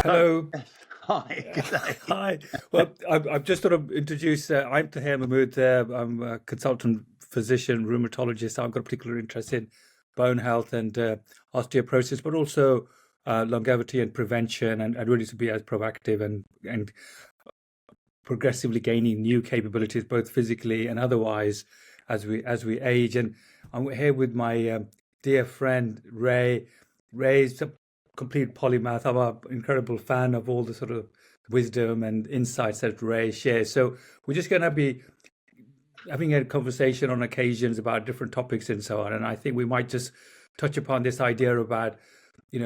Hello. Hi, good day. Hi. Well, I've just sort of introduced, I'm Taher Mahmud. I'm a consultant physician, rheumatologist. I've got a particular interest in bone health and osteoporosis, but also longevity and prevention, and really to be as proactive and progressively gaining new capabilities, both physically and otherwise, as we age. And I'm here with my dear friend Ray. Ray's a complete polymath. I'm an incredible fan of all the sort of wisdom and insights that Ray shares. So we're just going to be having a conversation on occasions about different topics and so on. And I think we might just touch upon this idea about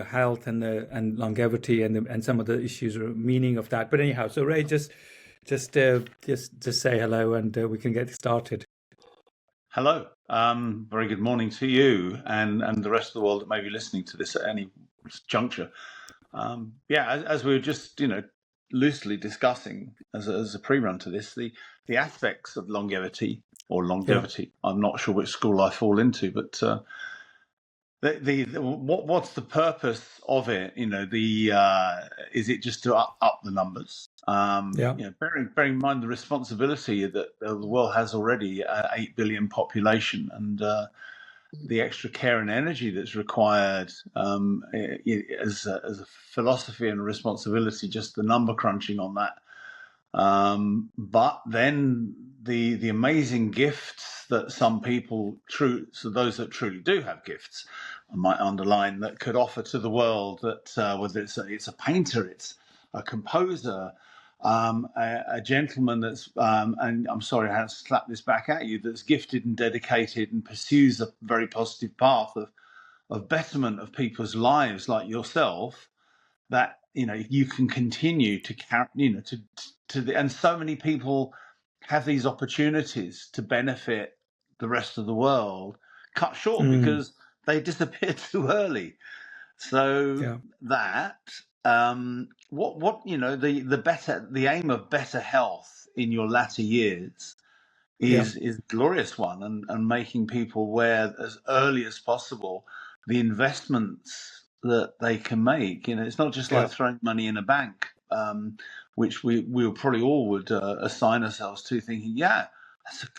health and longevity and some of the issues or meaning of that. But anyhow, so Ray, just say hello and we can get started. Hello. Very good morning to you and the rest of the world that may be listening to this at any juncture. As we were just loosely discussing as a pre-run to this, the aspects of longevity. Yeah. I'm not sure which school I fall into, but what's the purpose of it? Is it just to up the numbers? Yeah. Bearing in mind the responsibility that the world has already 8 billion population, and the extra care and energy that's required as a philosophy and a responsibility, just the number crunching on that. But then the amazing gifts that some people, so those that truly do have gifts, I might underline, that could offer to the world, that whether it's a painter, it's a composer, a gentleman that's, and I'm sorry I have to slap this back at you, that's gifted and dedicated and pursues a very positive path of betterment of people's lives, like yourself, that you can continue to carry, and so many people have these opportunities to benefit the rest of the world cut short because they disappear too early. So that the aim of better health in your latter years is a glorious one, and making people aware as early as possible the investments that they can make. It's not just like throwing money in a bank, which we probably all would assign ourselves to, thinking, yeah,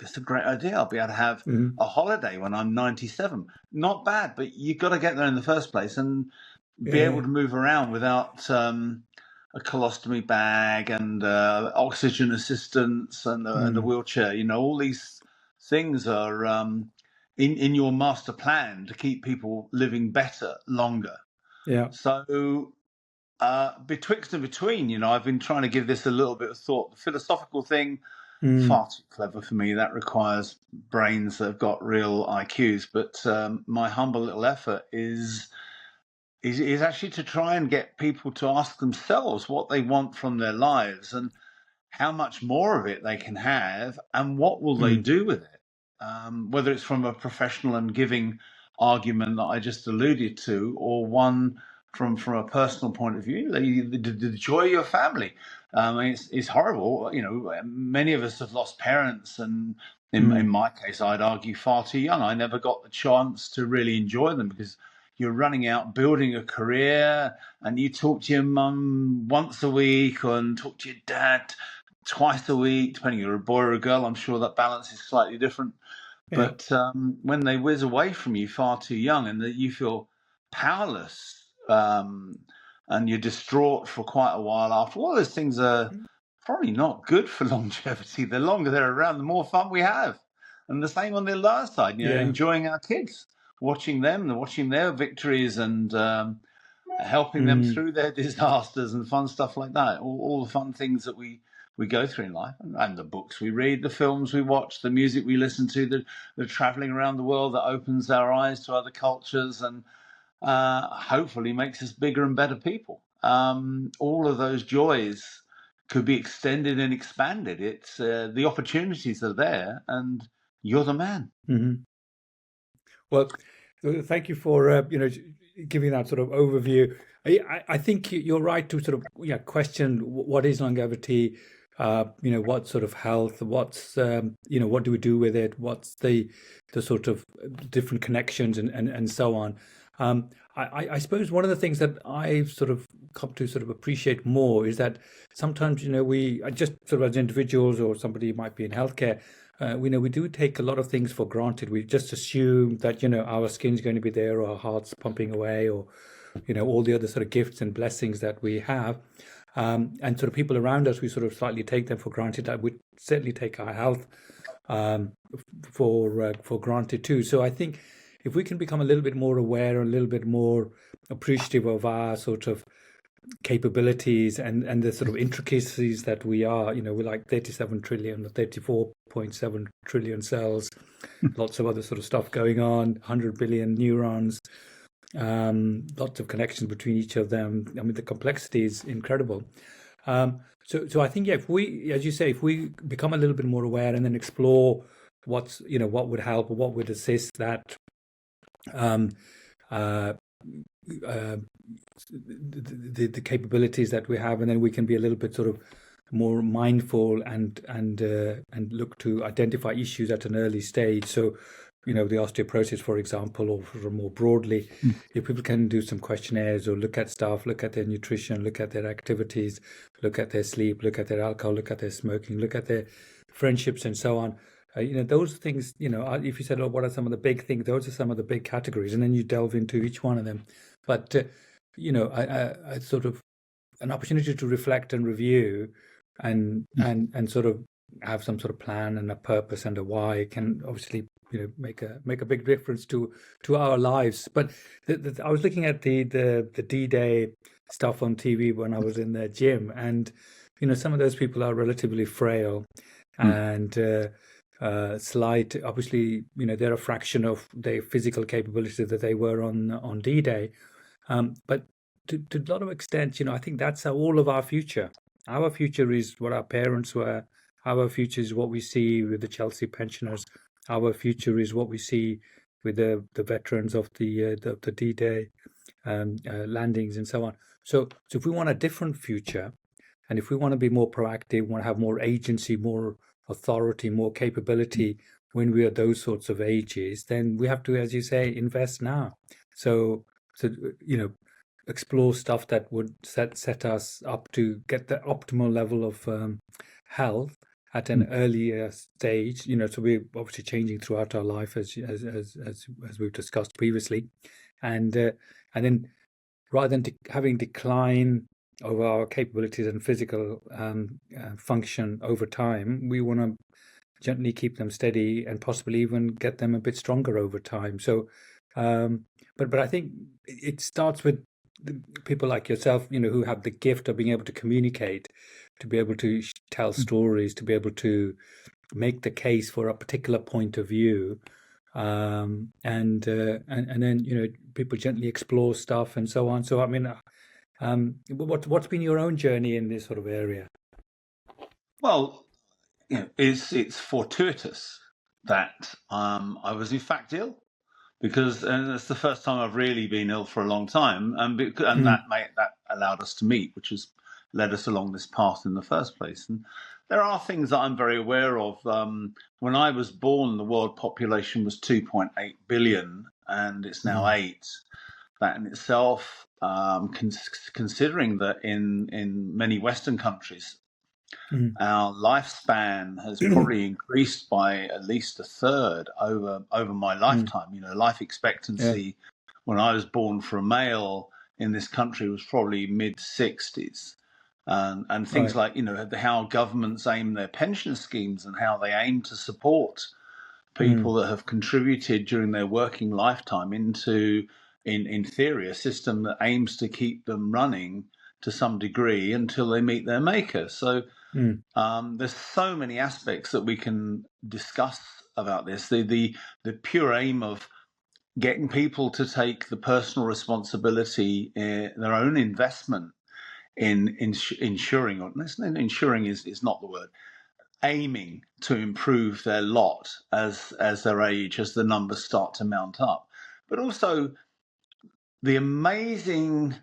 that's a great idea. I'll be able to have a holiday when I'm 97. Not bad, but you've got to get there in the first place and be able to move around without a colostomy bag and oxygen assistance and a wheelchair. All these things are in your master plan to keep people living better, longer. Yeah. So betwixt and between, I've been trying to give this a little bit of thought. The philosophical thing, far too clever for me. That requires brains that have got real IQs. But my humble little effort is actually to try and get people to ask themselves what they want from their lives and how much more of it they can have and what will they do with it. Whether it's from a professional and giving argument that I just alluded to, or one from a personal point of view, the joy of your family. It's horrible. Many of us have lost parents, and in my case, I'd argue far too young. I never got the chance to really enjoy them because you're running out building a career, and you talk to your mum once a week and talk to your dad twice a week, depending if you're a boy or a girl. I'm sure that balance is slightly different. But when they whiz away from you far too young, and that you feel powerless, and you're distraught for quite a while after, all those things are probably not good for longevity. The longer they're around, the more fun we have. And the same on the other side, enjoying our kids, watching them, watching their victories, and helping them through their disasters and fun stuff like that. All the fun things that we go through in life, and the books we read, the films we watch, the music we listen to, the traveling around the world that opens our eyes to other cultures and hopefully makes us bigger and better people. All of those joys could be extended and expanded. It's the opportunities are there, and you're the man. Well, thank you for giving that sort of overview. I think you're right to sort of question what is longevity, what sort of health, what's what do we do with it, what's the sort of different connections and so on. I suppose one of the things that I've sort of come to sort of appreciate more is that sometimes, we just sort of as individuals or somebody who might be in healthcare, we do take a lot of things for granted. We just assume that, our skin's going to be there or our heart's pumping away or, all the other sort of gifts and blessings that we have. And sort of people around us, we sort of slightly take them for granted. I would certainly take our health for granted too. So I think if we can become a little bit more aware, a little bit more appreciative of our sort of capabilities and the sort of intricacies that we are, we're like 37 trillion or 34.7 trillion cells, lots of other sort of stuff going on, 100 billion neurons, lots of connections between each of them. I mean, the complexity is incredible. So I think, yeah, if we, as you say, if we become a little bit more aware and then explore what would help or what would assist that, um, uh, the capabilities that we have, and then we can be a little bit sort of more mindful and look to identify issues at an early stage. So, the osteoporosis, for example, or more broadly, if people can do some questionnaires or look at stuff, look at their nutrition, look at their activities, look at their sleep, look at their alcohol, look at their smoking, look at their friendships and so on. Those things, if you said, oh, what are some of the big things? Those are some of the big categories. And then you delve into each one of them. But, I sort of an opportunity to reflect and review and sort of have some sort of plan and a purpose and a why can obviously make a big difference to our lives. But I was looking at the D-Day stuff on TV when I was in the gym, and some of those people are relatively frail and slight. Obviously, they're a fraction of their physical capabilities that they were on D-Day. But to a lot of extent, I think that's all of our future. Our future is what our parents were. Our future is what we see with the Chelsea pensioners. Our future is what we see with the veterans of the D-Day landings and so on. So if we want a different future, and if we want to be more proactive, want to have more agency, more authority, more capability when we are those sorts of ages, then we have to, as you say, invest now. So explore stuff that would set us up to get the optimal level of health at an earlier stage. So we're obviously changing throughout our life as we've discussed previously, and then rather than having decline of our capabilities and physical function over time, we want to gently keep them steady and possibly even get them a bit stronger over time. So, but I think it starts with people like yourself, who have the gift of being able to communicate, to be able to tell stories, to be able to make the case for a particular point of view, and then people gently explore stuff and so on. So I mean, what's been your own journey in this sort of area? Well, it's fortuitous that I was in fact ill, because it's the first time I've really been ill for a long time, and that allowed us to meet, which has led us along this path in the first place. And there are things that I'm very aware of. When I was born, the world population was 2.8 billion, and it's now 8. That in itself, considering that in many Western countries, our lifespan has probably increased by at least a third over my lifetime. Life expectancy when I was born for a male in this country was probably mid-60s. And things like, how governments aim their pension schemes and how they aim to support people that have contributed during their working lifetime into, in theory, a system that aims to keep them running to some degree until they meet their maker. So there's so many aspects that we can discuss about this. The pure aim of getting people to take the personal responsibility, their own investment in ensuring, or ensuring is not the word, aiming to improve their lot as their age, as the numbers start to mount up. But also the amazing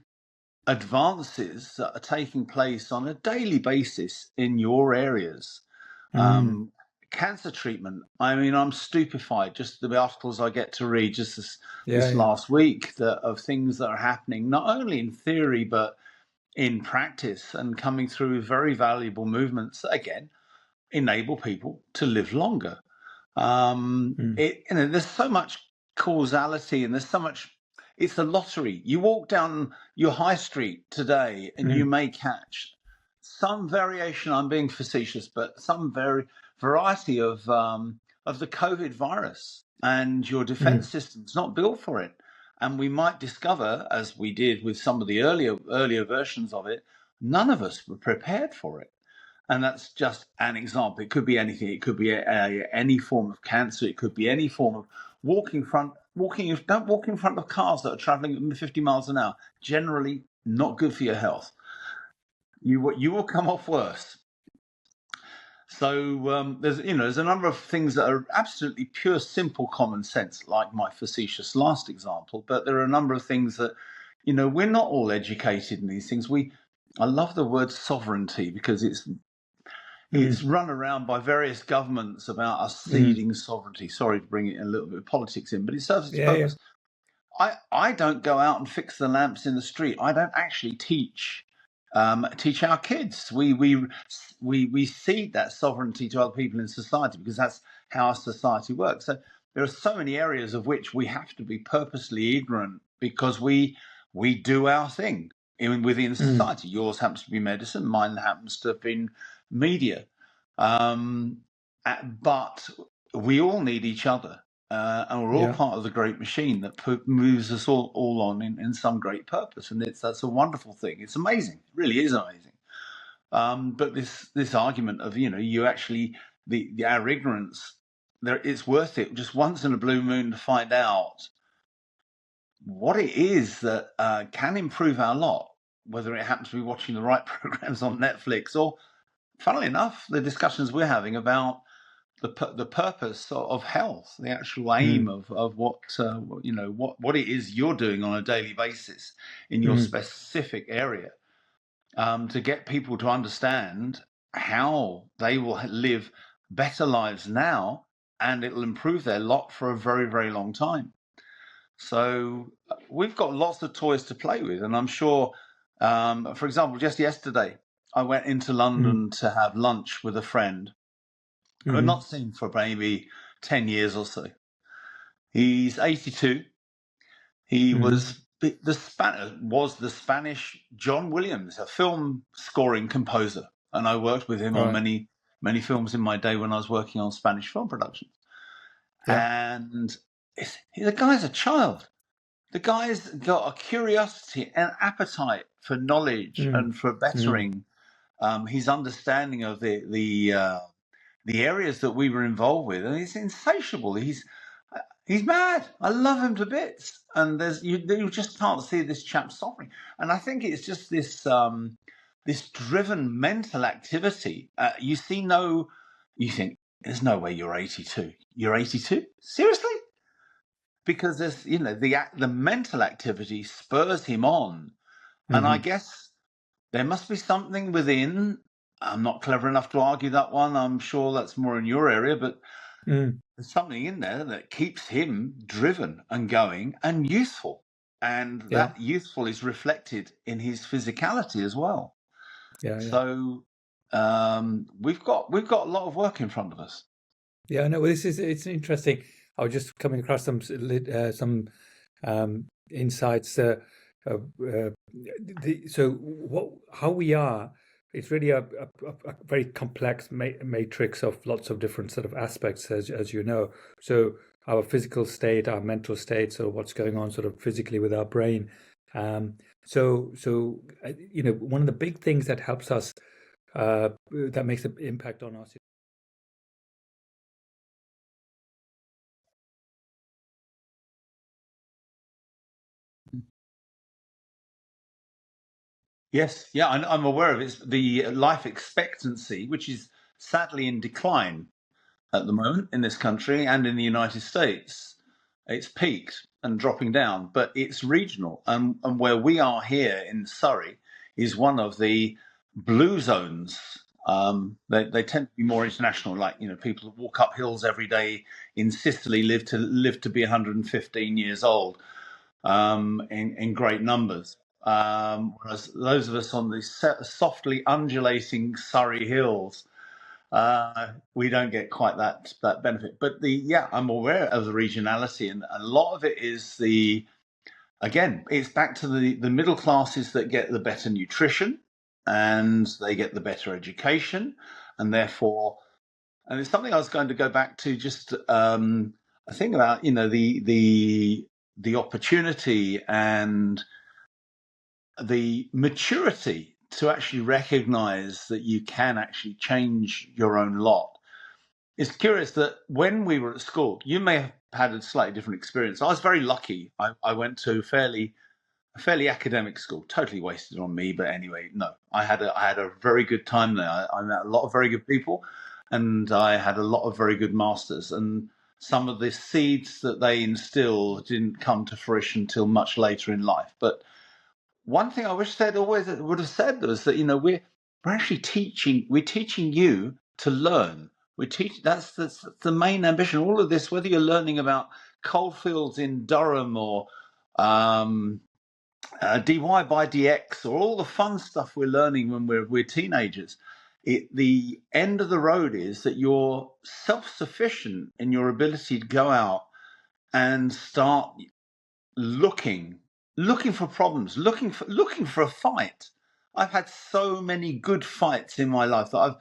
advances that are taking place on a daily basis in your areas. cancer treatment. I mean, I'm stupefied just the articles I get to read just this yeah. last week of things that are happening, not only in theory, but in practice, and coming through very valuable movements that, again, enable people to live longer. There's so much causality, and there's so much. It's a lottery. You walk down your high street today, and you may catch some variation. I'm being facetious, but some variety of the COVID virus, and your defense system's not built for it. And we might discover, as we did with some of the earlier versions of it, none of us were prepared for it. And that's just an example. It could be anything. It could be any form of cancer. It could be any form of walking. Don't walk in front of cars that are traveling at 50 miles an hour. Generally, not good for your health. You will come off worse. So there's a number of things that are absolutely pure, simple common sense, like my facetious last example. But there are a number of things that, we're not all educated in these things. I love the word sovereignty, because it's run around by various governments about us ceding sovereignty. Sorry to bring it a little bit of politics in, but it serves its purpose. Yeah. I don't go out and fix the lamps in the street. I don't actually teach our kids. We cede that sovereignty to other people in society, because that's how our society works. So there are so many areas of which we have to be purposely ignorant, because we do our thing within society. Yours happens to be medicine. Mine happens to have been media. But we all need each other. And we're all part of the great machine that moves us all on in some great purpose. And that's a wonderful thing. It's amazing. It really is amazing. But this argument of, you actually, our ignorance, it's worth it just once in a blue moon to find out what it is that can improve our lot, whether it happens to be watching the right programs on Netflix, or, funnily enough, the discussions we're having about the purpose of health, the actual aim of what it is you're doing on a daily basis in your specific area, to get people to understand how they will live better lives now, and it'll improve their lot for a very, very long time. So we've got lots of toys to play with, and I'm sure, for example, just yesterday, I went into London to have lunch with a friend who I'd not seen for maybe 10 years or so. He's 82. He was the Spanish John Williams, a film scoring composer, and I worked with him on many, many films in my day when I was working on Spanish film productions. Yeah. And the guy's a child. The guy's got a curiosity and appetite for knowledge and for bettering his understanding of the areas that we were involved with, and he's insatiable. He's mad. I love him to bits, and you just can't see this chap suffering. And I think it's just this driven mental activity. You think there's no way you're 82. You're 82? Seriously? Because there's the mental activity spurs him on, and I guess there must be something within. I'm not clever enough to argue that one. I'm sure that's more in your area, but there's something in there that keeps him driven and going and youthful. And that youthful is reflected in his physicality as well. So we've got a lot of work in front of us. Yeah, no, it's interesting. I was just coming across some insights. How we are, it's really a very complex matrix of lots of different sort of aspects, as you know. So our physical state, our mental state, so what's going on sort of physically with our brain. So one of the big things that helps us, that makes an impact on us. Yes, yeah, I'm aware of it. It's the life expectancy, which is sadly in decline at the moment in this country and in the United States. It's peaked and dropping down, but it's regional. And where we are here in Surrey is one of the blue zones They tend to be more international, like, you know, people that walk up hills every day in Sicily live to be 115 years old, in great numbers. Whereas those of us on the softly undulating Surrey hills, we don't get quite that benefit. But I'm aware of the regionality, and a lot of it is again, it's back to the middle classes that get the better nutrition and they get the better education, and therefore, and it's something I was going to go back to, just I think about, you know, the opportunity and the maturity to actually recognize that you can actually change your own lot. It's curious that when we were at school, you may have had a slightly different experience. I was very lucky. I went to a fairly academic school, totally wasted on me. But anyway, no, I had a very good time there. I met a lot of very good people, and I had a lot of very good masters. And some of the seeds that they instilled didn't come to fruition until much later in life. But one thing I wish they'd always would have said was that, you know, we're actually teaching you to learn. That's the main ambition. All of this, whether you're learning about coalfields in Durham or dy by dx, or all the fun stuff we're learning when we're teenagers, the end of the road is that you're self-sufficient in your ability to go out and start looking for problems, looking for a fight. I've had so many good fights in my life that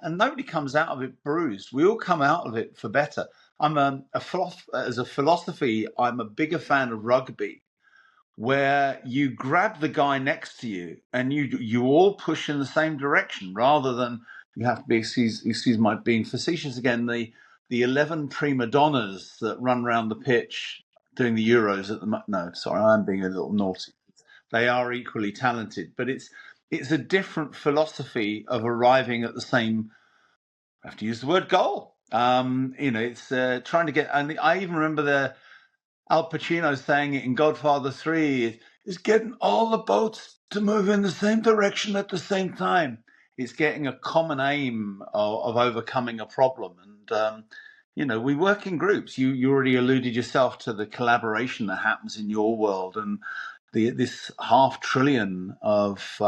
and nobody comes out of it bruised. We all come out of it for better. As a philosophy, I'm a bigger fan of rugby, where you grab the guy next to you and you all push in the same direction, rather than you have to be, excuse my being facetious again, the 11 prima donnas that run around the pitch doing the Euros at the no, sorry, I'm being a little naughty. They are equally talented, but it's a different philosophy of arriving at the same, I have to use the word, goal. You know, it's trying to get, and I even remember Al Pacino saying it in Godfather 3, is getting all the boats to move in the same direction at the same time. It's getting a common aim of overcoming a problem. And, you know, we work in groups. You already alluded yourself to the collaboration that happens in your world, and this $500 billion of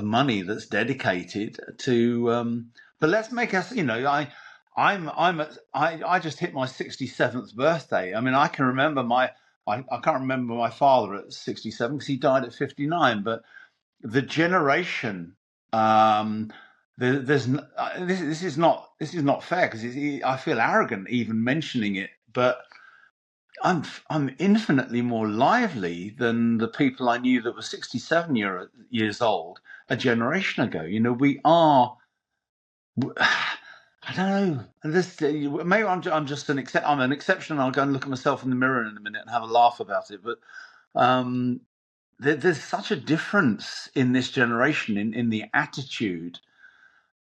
money that's dedicated to, but let's make us, you know, I just hit my 67th birthday. I mean, I can remember I can't remember my father at 67 because he died at 59, but the generation, this is not fair, because I feel arrogant even mentioning it, but I'm infinitely more lively than the people I knew that were 67 years old a generation ago. You know, we are. I don't know. Maybe I'm just an exception. I'll go and look at myself in the mirror in a minute and have a laugh about it. But there's such a difference in this generation in the attitude.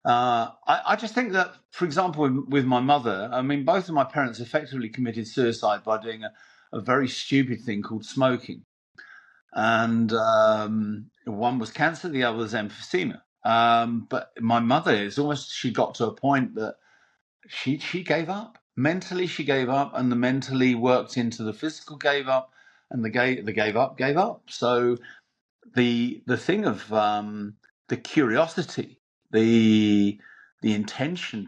I just think that, for example, with my mother, I mean, both of my parents effectively committed suicide by doing a very stupid thing called smoking. And one was cancer, the other was emphysema. But my mother, she got to a point that she gave up. Mentally, she gave up, and the mentally worked into the physical gave up, and the gave up. So the thing of the curiosity, the intention